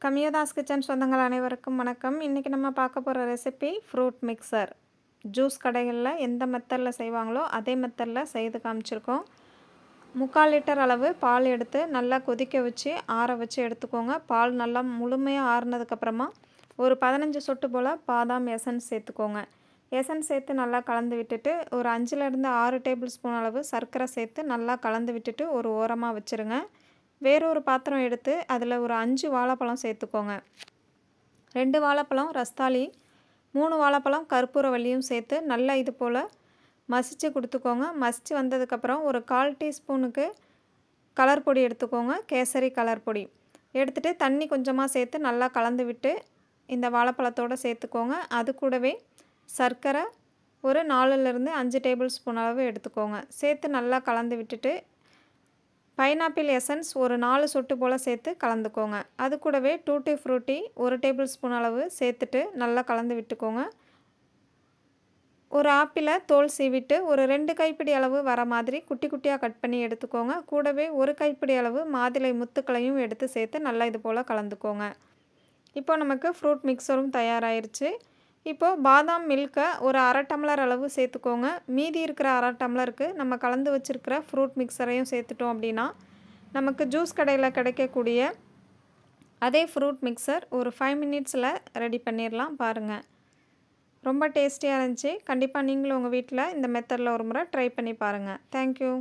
கமியதாஸ் kitchen சொந்தங்கள் அனைவருக்கும் வணக்கம். இன்றைக்கி நம்ம பார்க்க போகிற ரெசிபி ஃப்ரூட் மிக்சர். ஜூஸ் கடைகளில் எந்த மெத்தடில் செய்வாங்களோ அதே மெத்தடில் செய்து காமிச்சிருக்கோம். 3/4 லிட்டர் அளவு பால் எடுத்து நல்லா கொதிக்க வச்சு ஆற வச்சு எடுத்துக்கோங்க. பால் நல்லா முழுமையாக ஆறுனதுக்கப்புறமா ஒரு 15 சொட்டு போல் பாதாம் எசன்ஸ் சேர்த்துக்கோங்க. எசன்ஸ் சேர்த்து நல்லா கலந்து விட்டுட்டு ஒரு 5லேருந்து 6 டேபிள் ஸ்பூன் அளவு சர்க்கரை சேர்த்து நல்லா கலந்து விட்டுட்டு ஒரு ஓரமாக வச்சுருங்க. வேறொரு பாத்திரம் எடுத்து அதில் ஒரு 5 வாழைப்பழம் சேர்த்துக்கோங்க. 2 வாழைப்பழம் ரஸ்தாளி, 3 வாழைப்பழம் கற்பூரவல்லியும் சேர்த்து நல்லா இது போல் மசித்து கொடுத்துக்கோங்க. மசித்து வந்ததுக்கப்புறம் ஒரு 1/4 டீஸ்பூனுக்கு கலர் பொடி எடுத்துக்கோங்க. கேசரி கலர் பொடி எடுத்துகிட்டு தண்ணி கொஞ்சமாக சேர்த்து நல்லா கலந்து விட்டு இந்த வாழைப்பழத்தோடு சேர்த்துக்கோங்க. அது கூடவே சர்க்கரை ஒரு 4லேருந்து 5 டேபிள் ஸ்பூன் அளவு எடுத்துக்கோங்க. சேர்த்து நல்லா கலந்து விட்டுட்டு பைனாப்பிள் எசன்ஸ் ஒரு 4 சொட்டு போல் சேர்த்து கலந்துக்கோங்க. அது கூடவே டூட்டி ஃப்ரூட்டி 1 டேபிள் ஸ்பூன் அளவு சேர்த்துட்டு நல்லா கலந்து விட்டுக்கோங்க. ஒரு ஆப்பிளை தோல் சீவிட்டு ஒரு 2 கைப்பிடி அளவு வர மாதிரி குட்டி குட்டியாக கட் பண்ணி எடுத்துக்கோங்க. கூடவே 1 கைப்பிடி அளவு மாதுளை முத்துக்களையும் எடுத்து சேர்த்து நல்லா இது போல் கலந்துக்கோங்க. இப்போ நமக்கு ஃப்ரூட் மிக்சரும் தயாராகிருச்சு. இப்போது பாதாம் மில்கை ஒரு 1/2 டம்ளர் அளவு சேர்த்துக்கோங்க. மீதி இருக்கிற 1/2 டம்ளருக்கு நம்ம கலந்து வச்சுருக்கிற ஃப்ரூட் மிக்சரையும் சேர்த்துட்டோம் அப்படின்னா நமக்கு ஜூஸ் கடையில் கிடைக்கக்கூடிய அதே ஃப்ரூட் மிக்சர் ஒரு 5 மினிட்ஸில் ரெடி பண்ணிடலாம். பாருங்கள், ரொம்ப டேஸ்டியாக இருந்துச்சு. கண்டிப்பாக நீங்களும் உங்கள் வீட்டில் இந்த மெத்தடில் ஒரு முறை ட்ரை பண்ணி பாருங்கள். தேங்க்யூ.